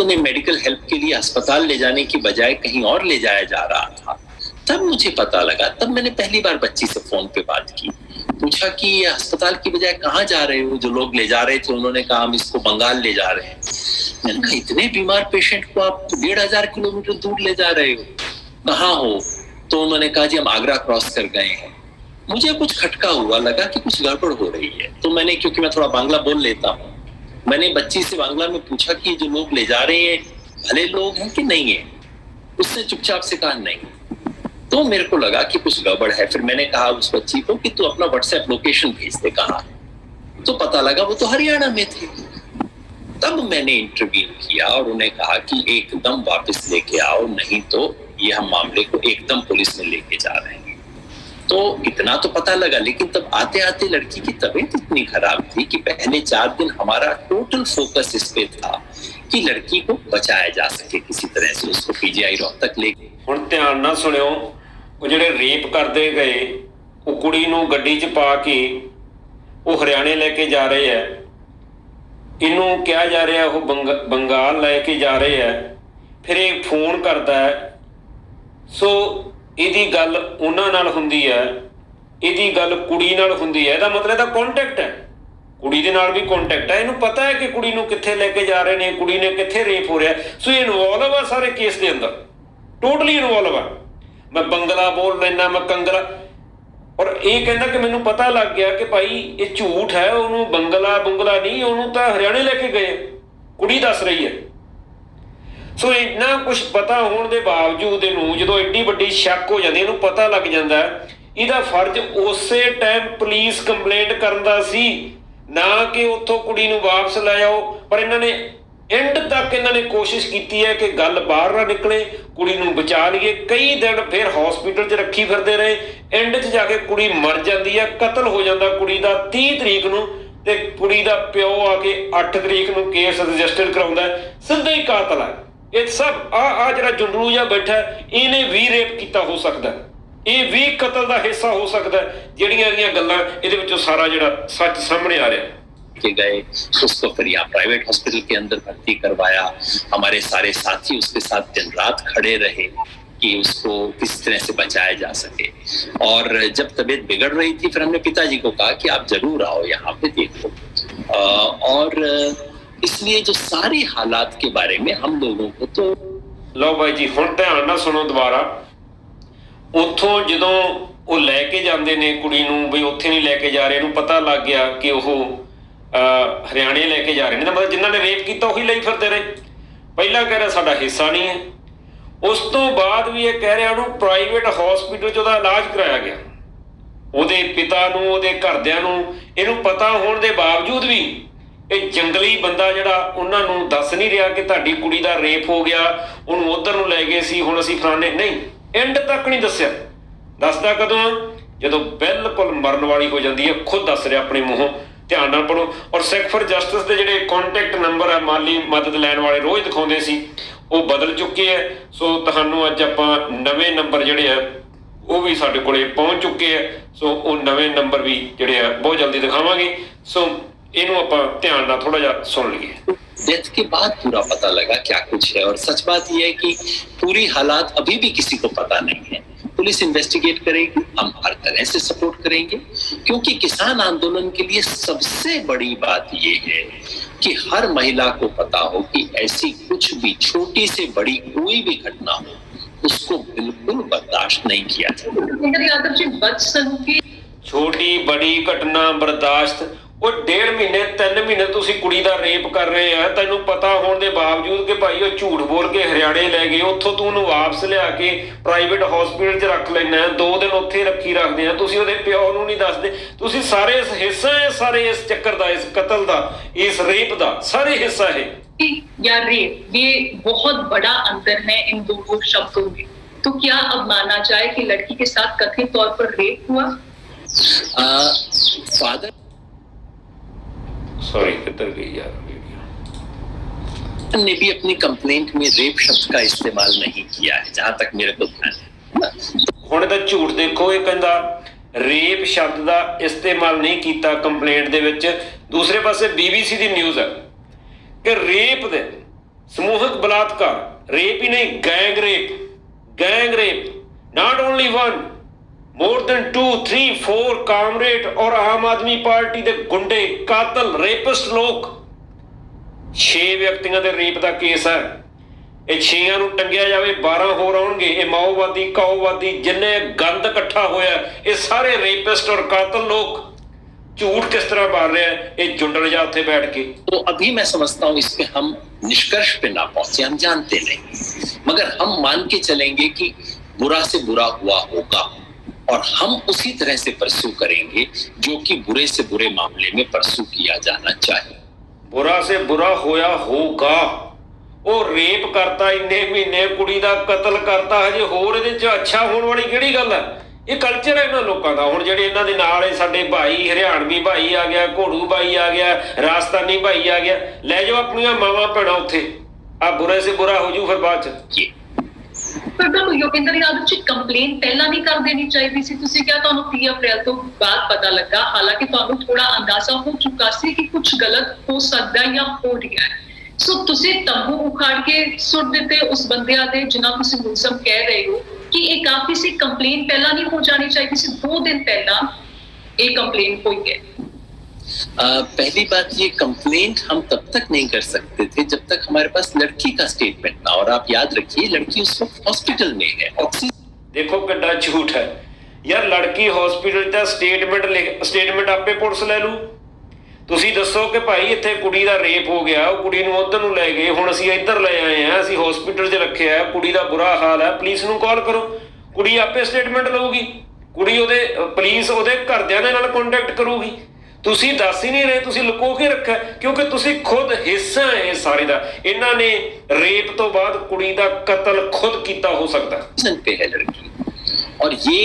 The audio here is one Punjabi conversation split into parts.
उन्हें मेडिकल हेल्प के लिए अस्पताल ले जाने की बजाय कहीं और ले जाया जा रहा था। तब मुझे पता लगा, तब मैंने पहली बार बच्ची से फोन पे बात की, पूछा कि ये अस्पताल की बजाय कहाँ जा रहे हो? जो लोग ले जा रहे थे उन्होंने कहा हम इसको बंगाल ले जा रहे हैं। मैंने कहा इतने बीमार पेशेंट को आप 1500 किलोमीटर दूर ले जा रहे हो, कहाँ हो? तो उन्होंने कहा जी हम आगरा क्रॉस कर गए हैं। मुझे कुछ खटका हुआ, लगा कि कुछ गड़बड़ हो रही है। तो मैंने, क्योंकि मैं थोड़ा बांग्ला बोल लेता हूँ, मैंने बच्ची से बांग्ला में पूछा कि जो लोग ले जा रहे हैं भले लोग हैं कि नहीं है? उसने चुपचाप से कहा नहीं। तो मेरे को लगा कि कुछ गड़बड़ है। फिर मैंने कहा उस बच्ची को कि तू अपना व्हाट्सएप लोकेशन भेज दे कहाँ है। तो पता लगा वो तो हरियाणा में थे। तब मैंने इंटरव्यू किया और उन्हें कहा कि एकदम वापस लेके आओ, नहीं तो ये हम मामले को एकदम पुलिस में लेके जा रहे हैं। तो इतना तो पता लगा, लेकिन तब आते आते लड़की की तबीयत इतनी खराब थी कि पहले 4 दिन हमारा टोटल फोकस इस पे था कि लड़की को बचाया जा सके किसी तरह से, उसको पीजीआई रोहतक ले। हुण ध्यान ना सुनियो, वो जिहड़े रेप करदे गए वो कुड़ी नूं गड्डी च पा के वो हरियाणे लेके जा रहे है, इनू कहा जा रहा है वो बंगाल लेके जा रहे है। फिर एक फोन करता है, सो ਇਹਦੀ ਗੱਲ ਉਹਨਾਂ ਨਾਲ ਹੁੰਦੀ ਹੈ, ਇਹਦੀ ਗੱਲ ਕੁੜੀ ਨਾਲ ਹੁੰਦੀ ਹੈ। ਇਹਦਾ ਮਤਲਬ ਇਹਦਾ ਕੰਟੈਕਟ ਹੈ, ਕੁੜੀ ਦੇ ਨਾਲ ਵੀ ਕੰਟੈਕਟ ਹੈ। ਇਹਨੂੰ ਪਤਾ ਹੈ ਕਿ ਕੁੜੀ ਨੂੰ ਕਿੱਥੇ ਲੈ ਕੇ ਜਾ ਰਹੇ ਨੇ, ਕੁੜੀ ਨੇ ਕਿੱਥੇ ਰੇਪ ਹੋ ਰਿਹਾ। ਸੋ ਇਹ ਇਨਵੋਲਵ ਆ ਸਾਰੇ ਕੇਸ ਦੇ ਅੰਦਰ, ਟੋਟਲੀ ਇਨਵੋਲਵ ਆ। ਮੈਂ ਬੰਗਲਾ ਬੋਲ ਲੈਣਾ, ਮੈਂ ਕੰਗਲਾ, ਔਰ ਇਹ ਕਹਿੰਦਾ ਕਿ ਮੈਨੂੰ ਪਤਾ ਲੱਗ ਗਿਆ ਕਿ ਭਾਈ ਇਹ ਝੂਠ ਹੈ, ਉਹਨੂੰ ਬੰਗਲਾ ਬੁੰਗਲਾ ਨਹੀਂ, ਉਹਨੂੰ ਤਾਂ ਹਰਿਆਣੇ ਲੈ ਕੇ ਗਏ, ਕੁੜੀ ਦੱਸ ਰਹੀ ਹੈ। ਸੋ ਇੰਨਾ ਕੁਛ ਪਤਾ ਹੋਣ ਦੇ ਬਾਵਜੂਦ ਇਹਨੂੰ ਜਦੋਂ ਐਡੀ ਵੱਡੀ ਸ਼ੱਕ ਹੋ ਜਾਂਦੀ, ਇਹਨੂੰ ਪਤਾ ਲੱਗ ਜਾਂਦਾ ਇਹਦਾ ਫਰਜ਼ ਉਸੇ ਟਾਈਮ ਪੁਲਿਸ ਕੰਪਲੇਂਟ ਕਰਨ ਦਾ ਸੀ, ਨਾ ਕਿ ਉੱਥੋਂ ਕੁੜੀ ਨੂੰ ਵਾਪਸ ਲੈ ਜਾਓ। ਪਰ ਇਹਨਾਂ ਨੇ ਐਂਡ ਤੱਕ ਇਹਨਾਂ ਨੇ ਕੋਸ਼ਿਸ਼ ਕੀਤੀ ਹੈ ਕਿ ਗੱਲ ਬਾਹਰ ਨਾ ਨਿਕਲੇ, ਕੁੜੀ ਨੂੰ ਬਚਾ ਲਈਏ। ਕਈ ਦਿਨ ਫਿਰ ਹਸਪੀਟਲ 'ਚ ਰੱਖੀ ਫਿਰਦੇ ਰਹੇ, ਐਂਡ 'ਚ ਜਾ ਕੇ ਕੁੜੀ ਮਰ ਜਾਂਦੀ ਹੈ, ਕਤਲ ਹੋ ਜਾਂਦਾ ਕੁੜੀ ਦਾ 30 ਤਰੀਕ ਨੂੰ, ਤੇ ਕੁੜੀ ਦਾ ਪਿਓ ਆ ਕੇ 8 ਤਰੀਕ ਨੂੰ ਕੇਸ ਰਜਿਸਟਰ ਕਰਾਉਂਦਾ। ਸਿੱਧਾ ਹੀ ਕਾਤਲ ਹੈ ਇਹ ਸਭ। ਆ ਜਿਹੜਾ ਜੁੰਡਲੂ ਜਿਹਾ ਬੈਠਾ, ਇਹਨੇ ਵੀ ਰੇਪ ਕੀਤਾ ਹੋ ਸਕਦਾ, ਇਹ ਵੀ ਕਤਲ ਦਾ ਹਿੱਸਾ ਹੋ ਸਕਦਾ। ਜਿਹੜੀਆਂ ਇਹਦੀਆਂ ਗੱਲਾਂ ਇਹਦੇ ਵਿੱਚੋਂ ਸਾਰਾ ਜਿਹੜਾ ਸੱਚ ਸਾਹਮਣੇ ਆ ਰਿਹਾ। के गए उसको फिर यहाँ प्राइवेट हॉस्पिटल के अंदर भर्ती करवाया। हमारे सारे साथी उसके साथ दिन रात खड़े रहे कि उसको किस तरह से बचाया जा सके। और जब तबीयत बिगड़ रही थी फिर हमने पिताजी को कहा कि आप जरूर आओ यहाँ पे देखो। और इसलिए जो सारे हालात के बारे में हम लोगों को तो लो भाई जी हुण ध्यान नाल सुनो दोबारा। उत्थों जदों वो लैके जांदे ने कुड़ी नूं, बई उत्थे नहीं लैके जा रहे, इहनूं पता लग गया कि वो हरियाणे लैके जा रहे ने, मतलब जिन्हां ने रेप कीता उही लई फिरदे रहे। पहला कह रहा साडा हिस्सा नहीं है, उस तो बाद भी ये कह रहा उहनूं प्राइवेट हॉस्पिटल च उहदा इलाज कराया गया। ਉਹਦੇ ਪਿਤਾ ਨੂੰ, ਉਹਦੇ ਘਰਦਿਆਂ ਨੂੰ ਇਹਨੂੰ ਪਤਾ ਹੋਣ ਦੇ ਬਾਵਜੂਦ ਵੀ ਇਹ ਜੰਗਲੀ ਬੰਦਾ ਜਿਹੜਾ ਉਹਨਾਂ ਨੂੰ ਦੱਸ ਨਹੀਂ ਰਿਹਾ ਕਿ ਤੁਹਾਡੀ ਕੁੜੀ ਦਾ ਰੇਪ ਹੋ ਗਿਆ, ਉਹਨੂੰ ਉਧਰ ਨੂੰ ਲੈ ਗਏ ਸੀ, ਹੁਣ ਅਸੀਂ ਫਲਾਣੇ, ਨਹੀਂ, ਐਂਡ ਤੱਕ ਨਹੀਂ ਦੱਸਿਆ। ਦੱਸਦਾ ਕਦੋਂ? ਜਦੋਂ ਬਿਲਕੁਲ ਮਰਨ ਵਾਲੀ ਹੋ ਜਾਂਦੀ ਹੈ, ਖੁਦ ਦੱਸ ਰਿਹਾ ਆਪਣੇ ਮੂੰਹੋਂ। ਧਿਆਨ ਨਾਲ ਪੜੋ। ਔਰ ਸਿੱਖ ਫॉर ਜਸਟਿਸ ਦੇ ਜਿਹੜੇ ਕੰਟੈਕਟ ਨੰਬਰ ਆ ਮਾਲੀ ਮਦਦ ਲੈਣ ਵਾਲੇ ਰੋਜ਼ ਦਿਖਾਉਂਦੇ ਸੀ, ਉਹ ਬਦਲ ਚੁੱਕੇ ਹੈ। ਸੋ ਤੁਹਾਨੂੰ ਅੱਜ ਆਪਾਂ ਨਵੇਂ ਨੰਬਰ ਜਿਹੜੇ ਆ ਉਹ ਵੀ ਸਾਡੇ ਕੋਲੇ ਪਹੁੰਚ ਚੁੱਕੇ ਆ। ਸੋ ਉਹ ਨਵੇਂ ਨੰਬਰ ਵੀ ਜਿਹੜੇ ਆ ਬਹੁਤ ਜਲਦੀ ਦਿਖਾਵਾਂਗੇ। ਸੋ इनू आपां ध्यान नाल थोड़ा जा सुन लिए। डेथ के बाद पूरा पता लगा क्या कुछ है। और सच बात यह है कि पूरी हालात अभी भी किसी को पता नहीं है। पुलिस इन्वेस्टिगेट करेगी, हम हर तरह से सपोर्ट करेंगे, क्योंकि किसान आंदोलन के लिए सबसे बड़ी बात यह है कि हर महिला को पता हो कि ऐसी कुछ भी छोटी से बड़ी कोई भी घटना हो, उसको बिल्कुल बर्दाश्त नहीं किया जाए। छोटी बड़ी घटना बर्दाश्त, वो 1.5 महीने 3 महीने तुसी कुड़ी दा रेप कर रहे हैं, तैनू पता होने के बावजूद कि भाई वो झूठ बोल के हरियाणे लै गए, उत्थों तू उन्हें वापस लिया के प्राइवेट हॉस्पिटल च रख लेना, 2 दिन उत्थे रखी रखते हैं, तुसी उहदे प्यो नूं नहीं दसदे। तुसी सारे इस हिस्सा है, सारे इस चक्कर दा, इस कतल दा, इस रेप दा सारे हिस्सा है। या रेप, ये बहुत बड़ा अंतर है इन दो शब्दों में। तो क्या अब माना जाए कि लड़की के साथ कथित तौर पर रेप हुआ? फादर सॉरी किधर गई यार ने भी अपनी कंप्लेंट में रेप शब्द का इस्तेमाल नहीं किया है, जहां तक मेरे को ध्यान है। हुण दा झूठ देखो, ये कहंदा रेप शब्द का इस्तेमाल नहीं किया कंप्लेंट दे विच। दूसरे पासे BBC दी न्यूज़ है कि रेप दे ਸਮੂਹਕ ਬਲਾਤਕਾਰ, ਰੇਪ ਹੀ ਨਹੀਂ, gang rape, not only one, more than 2, 3, 4 comrade ਔਰ ਆਮ ਆਦਮੀ ਪਾਰਟੀ ਦੇ ਗੁੰਡੇ, ਕਾਤਲ, ਰੇਪਿਸਟ ਲੋਕ। 6 ਵਿਅਕਤੀਆਂ ਦੇ ਰੇਪ ਦਾ ਕੇਸ ਹੈ। ਇਹ 6 ਨੂੰ ਟੰਗਿਆ ਜਾਵੇ, 12 ਹੋਰ ਆਉਣਗੇ। ਇਹ ਮਾਓਵਾਦੀ, ਕਾਓਵਾਦੀ, ਜਿੰਨੇ ਗੰਦ ਇਕੱਠਾ ਹੋਇਆ, ਇਹ ਸਾਰੇ ਰੇਪਿਸਟ ਔਰ ਕਾਤਲ ਲੋਕ। झूठ किस तरह मार रहे हैं ये जुंडल जा उत्थे बैठ के। तो अभी मैं समझता हूँ इसमें हम निष्कर्ष पे ना पहुंचे, हम जानते नहीं, मगर हम मान के चलेंगे कि बुरा से बुरा हुआ होगा और हम उसी तरह से परस्यू करेंगे जो कि बुरे से बुरे मामले में परस्यू किया जाना चाहिए। बुरा से बुरा होया होगा। वो रेप करता, इन्ने महीने कुड़ी दा कतल करता, हजे होर इहदे च अच्छा होने वाली किहड़ी गल है? ਇਹ ਕਲਚਰ ਹੈ ਇਹਨਾਂ ਲੋਕਾਂ ਦਾ। ਹੁਣ ਜਿਹੜੇ ਇਹਨਾਂ ਦੇ ਨਾਲ ਹੈ ਸਾਡੇ ਭਾਈ, ਹਰਿਆਣਵੀ ਭਾਈ ਆ ਗਿਆ, ਘੋੜੂ ਭਾਈ ਆ ਗਿਆ, ਰਾਜਸਥਾਨੀ ਭਾਈ ਆ ਗਿਆ, ਲੈ ਜਾਓ ਆਪਣੀਆਂ ਮਾਵਾਂ ਭੈਣਾਂ ਉੱਥੇ। ਆ ਬੁਰੇ ਸੇ ਬੁਰਾ ਹੋ ਜੂ ਫਿਰ ਬਾਅਦ ਚ। ਪਰ ਤੁਹਾਨੂੰ ਯੋਗਿੰਦਰ ਯਾਦਵ ਜੀ ਕੰਪਲੇਨ ਪਹਿਲਾਂ ਨਹੀਂ ਕਰ ਦੇਣੀ ਚਾਹੀਦੀ ਸੀ? ਤੁਸੀਂ ਕਿਹਾ ਤੁਹਾਨੂੰ 30 ਅਪ੍ਰੈਲ ਤੋਂ ਬਾਅਦ ਪਤਾ ਲੱਗਾ, ਹਾਲਾਂਕਿ ਤੁਹਾਨੂੰ ਥੋੜਾ ਅੰਦਾਜ਼ਾ ਹੋ ਚੁੱਕਾ ਸੀ ਕਿ ਕੁਝ ਗਲਤ ਹੋ ਸਕਦਾ ਜਾਂ ਹੋ ਰਿਹਾ ਹੈ। ਸੋ ਤੁਸੀਂ ਤੰਬੂ ਉਖਾੜ ਕੇ ਸੁੱਟ ਦਿੱਤੇ ਉਸ ਬੰਦਿਆਂ ਦੇ ਜਿਨ੍ਹਾਂ ਤੁਸੀਂ ਮੁਲਜ਼ਮ ਕਹਿ ਰਹੇ ਹੋ कि ये काफी सी कंप्लेन पहला नहीं हो जानी चाहिए सी? 2 दिन पहला ये कंप्लेन हुई है। पहली बात, ये कंप्लेंट हम तब तक नहीं कर सकते थे जब तक हमारे पास लड़की का स्टेटमेंट ना। और आप याद रखिए लड़की उस वक्त हॉस्पिटल में है। देखो कितना झूठ है यार। लड़की हॉस्पिटल का स्टेटमेंट आपे पुलिस ले लू। ਤੁਸੀਂ ਦੱਸੋ ਕਿ ਭਾਈ ਇੱਥੇ ਕੁੜੀ ਦਾ ਰੇਪ ਹੋ ਗਿਆ, ਉਹ ਕੁੜੀ ਨੂੰ ਉੱਧਰ ਨੂੰ ਲੈ ਗਏ, ਹੁਣ ਅਸੀਂ ਇੱਧਰ ਲੈ ਆਏ ਹਾਂ, ਅਸੀਂ ਹਸਪੀਟਲ 'ਚ ਰੱਖਿਆ ਹੈ, ਕੁੜੀ ਦਾ ਬੁਰਾ ਹਾਲ ਹੈ, ਪੁਲਿਸ ਨੂੰ ਕਾਲ ਕਰੋ, ਕੁੜੀ ਆਪੇ ਸਟੇਟਮੈਂਟ ਲਊਗੀ, ਕੁੜੀ ਪੁਲਿਸ ਉਹਦੇ ਘਰਦਿਆਂ ਦੇ ਨਾਲ ਕੰਟੈਕਟ ਕਰੂਗੀ। ਤੁਸੀਂ ਦੱਸ ਹੀ ਨਹੀਂ ਰਹੇ, ਤੁਸੀਂ ਲੁਕੋ ਕੇ ਰੱਖਿਆ ਕਿਉਂਕਿ ਤੁਸੀਂ ਖੁਦ ਹਿੱਸਾ ਹੈ ਇਸ ਸਾਰੇ ਦਾ। ਇਹਨਾਂ ਨੇ ਰੇਪ ਤੋਂ ਬਾਅਦ ਕੁੜੀ ਦਾ ਕਤਲ ਖੁਦ ਕੀਤਾ ਹੋ ਸਕਦਾ है। और ये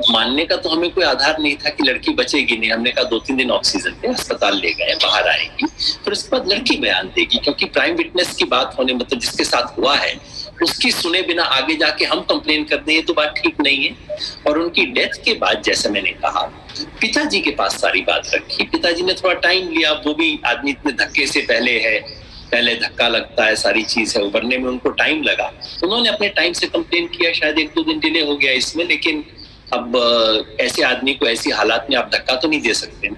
मानने का तो हमें कोई आधार नहीं था कि लड़की बचेगी नहीं। हमने कहा 2-3 दिन ऑक्सीजन पे अस्पताल ले गए, बाहर आएगी, फिर उसके बाद लड़की बयान देगी, क्योंकि प्राइम विटनेस की बात होने, मतलब जिसके साथ हुआ है उसकी सुने बिना आगे जाके हम कंप्लेन कर दें, ये तो बात ठीक नहीं है। और उनकी डेथ के बाद जैसे मैंने कहा, पिताजी के पास सारी बात रखी, पिताजी ने थोड़ा टाइम लिया। वो भी आदमी इतने धक्के से पहले धक्का लगता है, सारी चीज है, उभरने में उनको टाइम लगा। उन्होंने अपने टाइम से कंप्लेन किया, शायद 1-2 दिन डिले हो गया इसमें, लेकिन अब ऐसे आदमी को ऐसी हालात में आप धक्का तो नहीं दे सकते।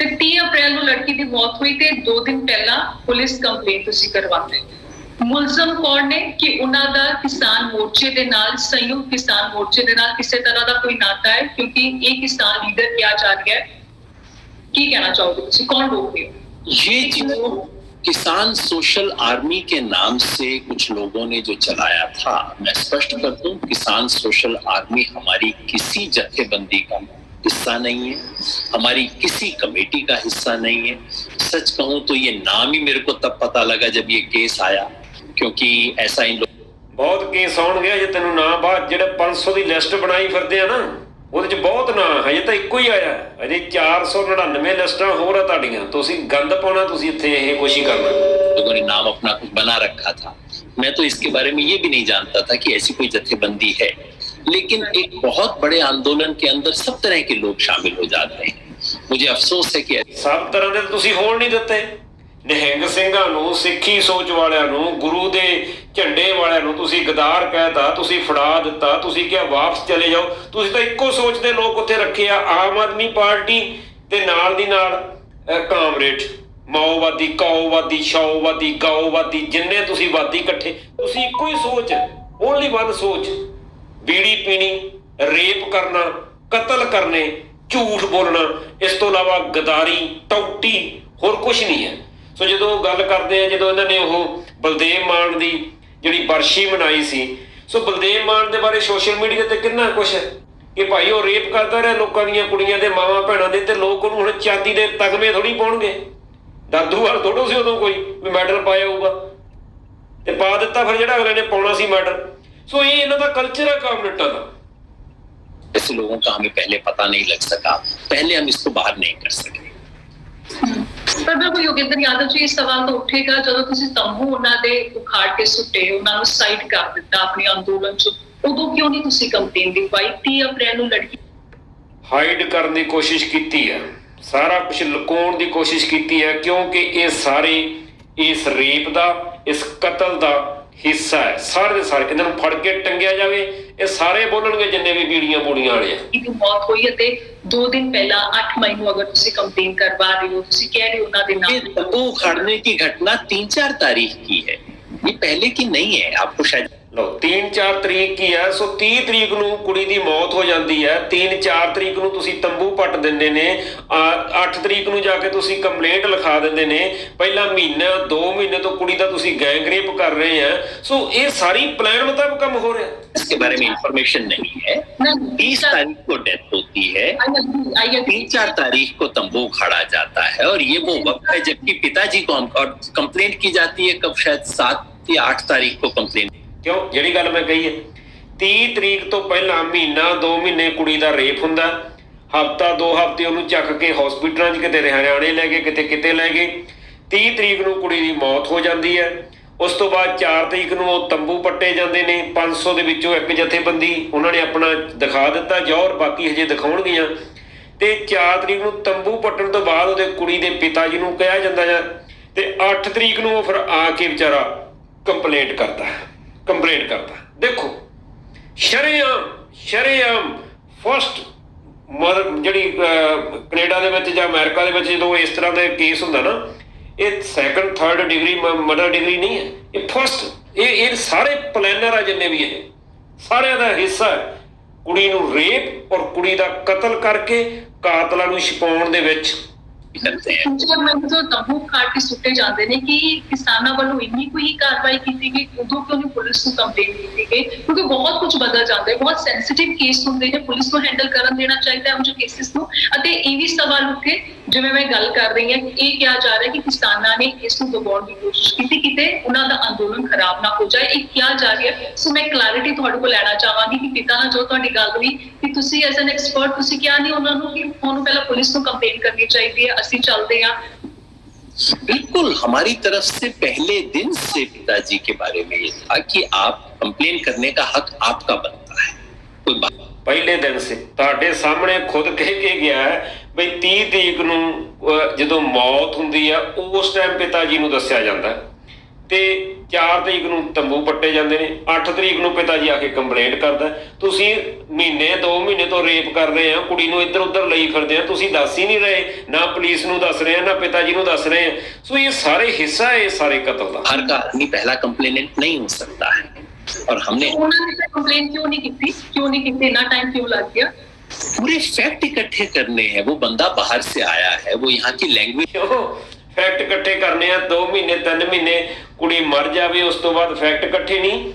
30 ਅਪ੍ਰੈਲ ਨੂੰ ਲੜਕੀ ਦੀ ਮੌਤ ਹੋਈ ਤੇ 2 ਦਿਨ ਪਹਿਲਾਂ ਪੁਲਿਸ ਕੰਪਲੇਂਟ ਤੁਸੀਂ ਕਰਵਾਉਂਦੇ। ਮੁਲਜ਼ਮ ਕੌਣ ਨੇ ਕਿ ਉਹਨਾਂ ਦਾ ਕਿਸਾਨ ਮੋਰਚੇ ਦੇ ਨਾਲ, ਸੰਯੁਕਤ ਕਿਸਾਨ ਮੋਰਚੇ ਦੇ ਨਾਲ ਕਿਸੇ ਤਰ੍ਹਾਂ ਦਾ ਕੋਈ ਨਾਤਾ ਹੈ? ਕਿਉਂਕਿ ਇਹ ਕਿਸਾਨ ਲੀਡਰ ਕਿਹਾ ਜਾ ਰਿਹਾ ਹੈ। ਕੀ ਕਹਿਣਾ ਚਾਹੋਗੇ ਤੁਸੀਂ, ਕੌਣ ਲੋਕ ਹੋ? ये जो किसान सोशल आर्मी के नाम से कुछ लोगों ने जो चलाया था, मैं स्पष्ट कर दूं, किसान सोशल आर्मी हमारी किसी जत्थेबंदी का हिस्सा नहीं है, हमारी किसी कमेटी का हिस्सा नहीं है। सच कहूं तो ये नाम ही मेरे को तब पता लगा जब ये केस आया, क्योंकि ऐसा इन लोग बहुत केस आउण गया जे तेनू ना बात जेड़ा 500 ਦੀ ਲਿਸਟ ਬਣਾਈ ਫਿਰਦੇ ਆ ਨਾ, ਉਹਦੇ 'ਚ ਬਹੁਤ ਨਾਂ, ਹਜੇ ਤਾਂ ਇੱਕੋ ਹੀ ਆਇਆ, ਅਜੇ 499 ਲਿਸਟਾਂ ਹੋਰ ਆ ਤੁਹਾਡੀਆਂ। ਤੁਸੀਂ ਗੰਦ ਪਾਉਣਾ, ਤੁਸੀਂ ਇੱਥੇ ਇਹ ਕੋਸ਼ਿਸ਼ करना। लोगों ने नाम अपना कुछ बना रखा था। मैं तो इसके बारे में ये भी नहीं जानता था कि ऐसी कोई जत्थेबंदी है, लेकिन एक बहुत बड़े आंदोलन के अंदर सब तरह के लोग शामिल हो जाते हैं। मुझे अफसोस है कि सब तरह ਦੇ ਤੁਸੀਂ ਹੋਣ ਨਹੀਂ ਦਿੱਤੇ। ਨਿਹੰਗ ਸਿੰਘਾਂ ਨੂੰ, ਸਿੱਖੀ ਸੋਚ ਵਾਲਿਆਂ ਨੂੰ, ਗੁਰੂ ਦੇ ਝੰਡੇ ਵਾਲਿਆਂ ਨੂੰ ਤੁਸੀਂ ਗਦਾਰ ਕਹਿਤਾ, ਤੁਸੀਂ ਫੜਾ ਦਿੱਤਾ, ਤੁਸੀਂ ਕਿਹਾ ਵਾਪਸ ਚਲੇ ਜਾਓ। ਤੁਸੀਂ ਤਾਂ ਇੱਕੋ ਸੋਚ ਦੇ ਲੋਕ ਉੱਥੇ ਰੱਖੇ ਆ, ਆਮ ਆਦਮੀ ਪਾਰਟੀ ਤੇ ਨਾਲ ਦੀ ਨਾਲ ਕਾਮਰੇਡ, ਮਾਓਵਾਦੀ, ਕਾਓਵਾਦੀ, ਸ਼ਾਓਵਾਦੀ, ਗਾਓਵਾਦੀ, ਜਿੰਨੇ ਤੁਸੀਂ ਵਾਦੀ ਇਕੱਠੇ, ਤੁਸੀਂ ਇੱਕੋ ਹੀ ਸੋਚ, ਓਨਲੀ ਵਨ ਸੋਚ, ਬੀੜੀ ਪੀਣੀ, ਰੇਪ ਕਰਨਾ, ਕਤਲ ਕਰਨੇ, ਝੂਠ ਬੋਲਣਾ, ਇਸ ਤੋਂ ਇਲਾਵਾ ਗਦਾਰੀ, ਟੌਟੀ, ਹੋਰ ਕੁਛ ਨਹੀਂ ਹੈ। ਸੋ ਜਦੋਂ ਗੱਲ ਕਰਦੇ ਆ, ਜਦੋਂ ਇਹਨਾਂ ਨੇ ਉਹ ਬਲਦੇਵ ਮਾਨ ਦੀ ਜਿਹੜੀ ਬਰਸ਼ੀ ਮਨਾਈ ਸੀ, ਸੋ ਬਲਦੇਵ ਮਾਨ ਦੇ ਬਾਰੇ ਸੋਸ਼ਲ ਮੀਡੀਆ ਤੇ ਕਿੰਨਾ ਕੁਛ ਹੈ ਕਿ ਭਾਈ ਉਹ ਰੇਪ ਕਰਦਾ ਰਿਹਾ ਲੋਕਾਂ ਦੀਆਂ ਕੁੜੀਆਂ ਦੇ, ਮਾਵਾਂ ਭੈਣਾਂ ਦੇ, ਤੇ ਲੋਕ ਉਹਨੂੰ ਹੁਣ ਚਾਂਦੀ ਦੇ ਤਗਮੇ ਥੋੜੀ ਪਾਉਣਗੇ। ਦਾਦੂ ਵਾਲ ਥੋੜੋ ਸੀ ਉਦੋਂ ਕੋਈ ਵੀ ਮੈਡਲ ਪਾਇਆ ਹੋਊਗਾ, ਤੇ ਪਾ ਦਿੱਤਾ ਫਿਰ ਜਿਹੜਾ ਅਗਲੇ ਨੇ ਪਾਉਣਾ ਸੀ ਮੈਡਲ। ਸੋ ਇਹ ਇਹਨਾਂ ਦਾ ਕਲਚਰ ਹੈ ਕਾਮਰੇਡਾਂ ਦਾ। ऐसे लोगों का हमें पहले पता नहीं लग सका, पहले हम इसको बाहर नहीं कर सके। ਪਰ ਬਿਲਕੁਲ ਯੋਗਿੰਦਰ ਯਾਦਵ ਜੀ, ਇਹ ਸਵਾਲ ਤਾਂ ਉੱਠੇਗਾ ਜਦੋਂ ਤੁਸੀਂ ਤੰਬੂ ਉਹਨਾਂ ਦੇ ਉਖਾੜ ਕੇ ਸੁੱਟੇ, ਉਹਨਾਂ ਨੂੰ ਸਾਈਡ ਕਰ ਦਿੱਤਾ ਆਪਣੇ ਅੰਦੋਲਨ 'ਚ, ਉਦੋਂ ਕਿਉਂ ਨਹੀਂ ਤੁਸੀਂ ਕੰਪਲੇਨ ਦਿਖਾਈ? 30 ਅਪ੍ਰੈਲ ਨੂੰ ਲੜਕੀ ਹਾਈਡ ਕਰਨ ਦੀ ਕੋਸ਼ਿਸ਼ ਕੀਤੀ ਹੈ, ਸਾਰਾ ਕੁਝ ਲੁਕਾਉਣ ਦੀ ਕੋਸ਼ਿਸ਼ ਕੀਤੀ ਹੈ, ਕਿਉਂਕਿ ਇਹ ਸਾਰੇ ਇਸ ਰੇਪ ਦਾ, ਇਸ ਕਤਲ ਦਾ ਹਿੱਸਾ ਹੈ। ਸਾਰੇ ਦੇ ਸਾਰੇ ਇਹਨਾਂ ਨੂੰ ਫੜ ਕੇ ਟੰਗਿਆ ਜਾਵੇ। ਇਹ ਸਾਰੇ ਬੋਲਣਗੇ ਜਿੰਨੇ ਵੀ ਬੀੜੀਆਂ ਬੂੜੀਆਂ ਵਾਲੇ ਆ। ਦੀ ਮੌਤ ਹੋਈ ਅਤੇ 2 दिन ਪਹਿਲਾਂ 8 मई ਨੂੰ ਅਗਰ ਤੁਸੀਂ ਕੰਪਲੇਨ ਕਰਵਾ ਰਹੇ ਹੋ, ਤੁਸੀਂ ਕਹਿ ਰਹੇ ਹੋ ਉਹਨਾਂ ਦੇ ये ਨਾਮ तंबू उखाड़ने की घटना 3-4 तारीख की है, ये पहले की नहीं है। आपको शायद ਲਓ 3-4 ਤਰੀਕ ਕੀ ਹੈ। ਸੋ 30 ਤਰੀਕ ਨੂੰ ਕੁੜੀ ਦੀ ਮੌਤ ਹੋ ਜਾਂਦੀ ਹੈ। 3-4 ਤਰੀਕ ਨੂੰ ਤੁਸੀਂ ਤੰਬੂ ਪੱਟ ਦਿੰਦੇ ਨੇ। 8 ਤਰੀਕ ਨੂੰ ਜਾ ਕੇ ਤੁਸੀਂ ਕੰਪਲੇਂਟ ਲਿਖਾ ਦਿੰਦੇ ਨੇ। ਪਹਿਲਾ ਮਹੀਨਾ 2 ਮਹੀਨੇ ਤੋਂ ਕੁੜੀ ਦਾ ਤੁਸੀਂ ਗੈਂਗ ਰੇਪ ਕਰ ਰਹੇ ਆ। ਸੋ ਇਹ ਸਾਰੀ ਪਲਾਨ ਮੁਤਾਬਕ ਕੰਮ ਹੋ ਰਿਹਾ। इसके बारे में इंफॉर्मेशन नहीं है। 30 तारीख को डेथ होती है, 3-4 तारीख को तंबू उखाड़ा जाता है, और ये वो वक्त है जबकि पिताजी को हम और कंप्लेंट की जाती है कब, शायद 7 या 8 तारीख को कंप्लेंट। ਕਿਉਂ ਜਿਹੜੀ ਗੱਲ ਮੈਂ ਕਹੀ ਹੈ 30 ਤਰੀਕ ਤੋਂ ਪਹਿਲਾਂ ਮਹੀਨਾ 2 ਮਹੀਨੇ ਕੁੜੀ ਦਾ ਰੇਪ ਹੁੰਦਾ। ਹਫਤਾ 2 ਹਫਤੇ ਉਹਨੂੰ ਚੱਕ ਕੇ ਹਸਪੀਟਲਾਂ 'ਚ ਕਿਤੇ ਹਰਿਆਣੇ ਲੈ ਗਏ, ਕਿਤੇ ਕਿਤੇ ਲੈ ਗਏ। 30 ਤਰੀਕ ਨੂੰ ਕੁੜੀ ਦੀ ਮੌਤ ਹੋ ਜਾਂਦੀ ਹੈ। ਉਸ ਤੋਂ ਬਾਅਦ 4 ਤਰੀਕ ਨੂੰ ਉਹ ਤੰਬੂ ਪੱਟੇ ਜਾਂਦੇ ਨੇ। 500 ਦੇ ਵਿੱਚੋਂ ਇੱਕ ਜਥੇਬੰਦੀ ਉਹਨਾਂ ਨੇ ਆਪਣਾ ਦਿਖਾ ਦਿੱਤਾ ਜੌਹਰ, ਬਾਕੀ ਹਜੇ ਦਿਖਾਉਣਗੀਆਂ। ਤੇ 4 ਤਰੀਕ ਨੂੰ ਤੰਬੂ ਪੱਟਣ ਤੋਂ ਬਾਅਦ ਉਹਦੇ ਕੁੜੀ ਦੇ ਪਿਤਾ ਜੀ ਨੂੰ ਕਿਹਾ ਜਾਂਦਾ ਹੈ, ਤੇ 8 ਤਰੀਕ ਨੂੰ ਉਹ ਫਿਰ ਆ ਕੇ ਵਿਚਾਰਾ ਕੰਪਲੇਂਟ ਕਰਦਾ। ਦੇਖੋ ਸ਼ਰੇਆਮ ਫਸਟ ਜਿਹੜੀ ਕੈਨੇਡਾ ਦੇ ਵਿੱਚ ਜਾਂ ਅਮਰੀਕਾ ਦੇ ਵਿੱਚ ਜਦੋਂ ਇਸ ਤਰ੍ਹਾਂ ਦਾ ਕੇਸ ਹੁੰਦਾ ਨਾ, ਇਹ 2nd 3rd degree murder degree ਨਹੀਂ ਹੈ, ਇਹ ਫਸਟ। ਇਹ ਸਾਰੇ ਪਲੈਨਰ ਆ ਜਿੰਨੇ ਵੀ ਇਹ ਸਾਰਿਆਂ ਦਾ ਹਿੱਸਾ ਹੈ। ਕੁੜੀ ਨੂੰ ਰੇਪ ਔਰ ਕੁੜੀ ਦਾ ਕਤਲ ਕਰਕੇ ਕਾਤਲਾਂ ਨੂੰ ਛੁਪਾਉਣ ਦੇ ਵਿੱਚ करते हैं। जो तंबू खाड़ के सुटे जाते हैं कि किसानों वालों इन्नी कोई कार्रवाई की गई, उदों क्यों नहीं पुलिस को कंप्लेंट की गई? क्योंकि बहुत कुछ बदल जाता है, बहुत सेंसिटिव केस होंगे ने, पुलिस को हैंडल करन देना चाहिए उन जो केसेस को। ਅਤੇ ਇਹ ਵੀ ਸਵਾਲ ਉੱਠੇ ਜਿਵੇਂ ਮੈਂ ਗੱਲ ਕਰ ਰਹੀ ਹਾਂ, ਇਹ ਕਿਹਾ ਜਾ ਰਿਹਾ ਕਿ ਕਿਸਾਨਾਂ ਨੇ ਇਸ ਨੂੰ ਦਬਾਉਣ ਦੀ ਕੋਸ਼ਿਸ਼ ਕੀਤੀ, ਕਿਤੇ ਉਹਨਾਂ ਦਾ ਅੰਦੋਲਨ ਖਰਾਬ ਨਾ ਹੋ ਜਾਏ, ਇਹ ਕਿਹਾ ਜਾ ਰਿਹਾ। ਸੋ ਮੈਂ ਕਲੈਰਿਟੀ ਤੁਹਾਡੇ ਕੋਲ ਲੈਣਾ ਚਾਹਾਂਗੀ ਕਿ ਪਿਤਾ ਨਾਲ ਜੋ ਤੁਹਾਡੀ ਗੱਲ ਹੋਈ ਕਿ ਤੁਸੀਂ ਐਜ਼ ਐਨ ਐਕਸਪਰਟ ਤੁਸੀਂ ਕਿਹਾ ਨਹੀਂ ਉਹਨਾਂ ਨੂੰ ਕਿ ਉਹਨੂੰ ਪਹਿਲਾਂ ਪੁਲਿਸ ਨੂੰ ਕੰਪਲੇਂਟ ਕਰਨੀ ਚਾਹੀਦੀ ਹੈ, ਅਸੀਂ ਚੱਲਦੇ ਹਾਂ। बिल्कुल, हमारी तरफ से पहले दिन से पिताजी के बारे में ये था कि आप कंप्लेन करने का हक आपका बनता है। कोई बात ਪਹਿਲੇ ਦਿਨ ਸੇ ਤੁਹਾਡੇ ਸਾਹਮਣੇ ਖੁਦ ਕਹਿ ਕੇ ਗਿਆ ਹੈ ਬਈ 30 ਤਰੀਕ ਨੂੰ ਜਦੋਂ ਮੌਤ ਹੁੰਦੀ ਆ ਉਸ ਟਾਈਮ ਪਿਤਾ ਜੀ ਨੂੰ ਦੱਸਿਆ ਜਾਂਦਾ ਤੇ 4 ਤਰੀਕ ਨੂੰ ਤੰਬੂ ਪੱਟੇ ਜਾਂਦੇ ਨੇ। 8 ਤਰੀਕ ਨੂੰ ਪਿਤਾ ਜੀ ਆ ਕੇ ਕੰਪਲੇਂਟ ਕਰਦਾ। ਤੁਸੀਂ ਮਹੀਨੇ 2 ਮਹੀਨੇ ਤੋਂ ਰੇਪ ਕਰ ਰਹੇ ਆ, ਕੁੜੀ ਨੂੰ ਇੱਧਰ ਉੱਧਰ ਲਈ ਫਿਰਦੇ ਆ, ਤੁਸੀਂ ਦੱਸ ਹੀ ਨਹੀਂ ਰਹੇ, ਨਾ ਪੁਲਿਸ ਨੂੰ ਦੱਸ ਰਹੇ ਆ, ਨਾ ਪਿਤਾ ਜੀ ਨੂੰ ਦੱਸ ਰਹੇ ਆ। ਸੋ ਇਹ ਸਾਰੇ ਹਿੱਸਾ ਹੈ ਸਾਰੇ ਕਤਲ ਦਾ। हर का आदमी पहला कंप्लेनेंट नहीं हो सकता है, और हमने उन्होंने कंप्लेंट क्यों नहीं की, इतना टाइम क्यों लग गया? पूरे फैक्ट इकट्ठे करने हैं। वो बंदा बाहर से आया है, वो यहाँ की लैंग्वेज ਫੈਕਟ ਇਕੱਠੇ ਕਰਨੇ ਆ। 2 ਮਹੀਨੇ 3 ਮਹੀਨੇ ਕੁੜੀ ਮਰ ਜਾਵੇ ਉਸ ਤੋਂ ਬਾਅਦ ਫੈਕਟ ਇਕੱਠੇ ਨਹੀਂ,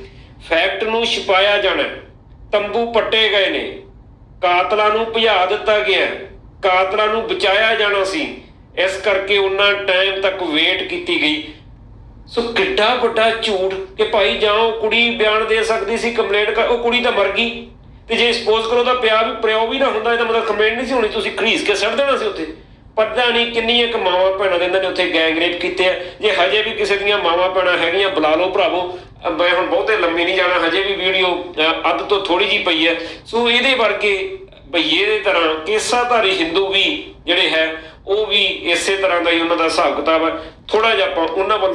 ਫੈਕਟ ਨੂੰ ਛੁਪਾਇਆ ਜਾਣਾ। ਤੰਬੂ ਪੱਟੇ ਗਏ ਨੇ, ਕਾਤਲਾਂ ਨੂੰ ਭਜਾ ਦਿੱਤਾ ਗਿਆ, ਕਾਤਲਾਂ ਨੂੰ ਬਚਾਇਆ ਜਾਣਾ ਸੀ, ਇਸ ਕਰਕੇ ਉਹਨਾਂ ਟਾਈਮ ਤੱਕ ਵੇਟ ਕੀਤੀ ਗਈ। ਸੋ ਕਿੱਡਾ ਵੱਡਾ ਝੂਠ ਕਿ ਭਾਈ ਜਾਂ ਉਹ ਕੁੜੀ ਬਿਆਨ ਦੇ ਸਕਦੀ ਸੀ, ਕੰਪਲੇਂਟ ਕਰ, ਉਹ ਕੁੜੀ ਤਾਂ ਮਰ ਗਈ। ਤੇ ਜੇ ਸਪੋਜ਼ ਕਰੋ ਉਹਦਾ ਪਿਓ ਵੀ ਨਾ ਹੁੰਦਾ, ਇਹਦਾ ਮਤਲਬ ਕੰਪਲੇਂਟ ਨਹੀਂ ਸੀ ਹੋਣੀ, ਤੁਸੀਂ ਖਰੀਸ ਕੇ ਸੱਟ ਦੇਣਾ ਸੀ ਉੱਥੇ। ਪਤਾ ਨਹੀਂ ਕਿੰਨੀਆਂ ਕੁ ਮਾਵਾਂ ਭੈਣਾਂ ਦੇ ਇਹਨਾਂ ਨੇ ਉੱਥੇ ਗੈਂਗ ਰੇਪ ਕੀਤੇ ਆ। ਜੇ ਹਜੇ ਵੀ ਕਿਸੇ ਦੀਆਂ ਮਾਵਾਂ ਭੈਣਾਂ ਹੈਗੀਆਂ ਬੁਲਾ ਲਓ ਭਰਾਵੋ। ਮੈਂ ਹੁਣ ਬਹੁਤੇ ਲੰਮੀ ਨਹੀਂ ਜਾਣਾ, ਹਜੇ ਵੀ ਵੀਡੀਓ ਅੱਧ ਤੋਂ ਥੋੜੀ ਜਿਹੀ ਪਈ ਹੈ। ਸੋ ਇਹਦੇ ਵਰਗੇ ਬਈਏ ਦੇ ਤਰ੍ਹਾਂ ਕੇਸਾਧਾਰੀ ਹਿੰਦੂ ਵੀ ਜਿਹੜੇ ਹੈ ਉਹ ਵੀ ਇਸੇ ਤਰ੍ਹਾਂ ਦਾ ਹੀ ਉਹਨਾਂ ਦਾ ਹਿਸਾਬ ਕਿਤਾਬ ਹੈ। ਥੋੜਾ ਜਿਹਾ ਆਪਾਂ ਉਹਨਾਂ ਵੱਲ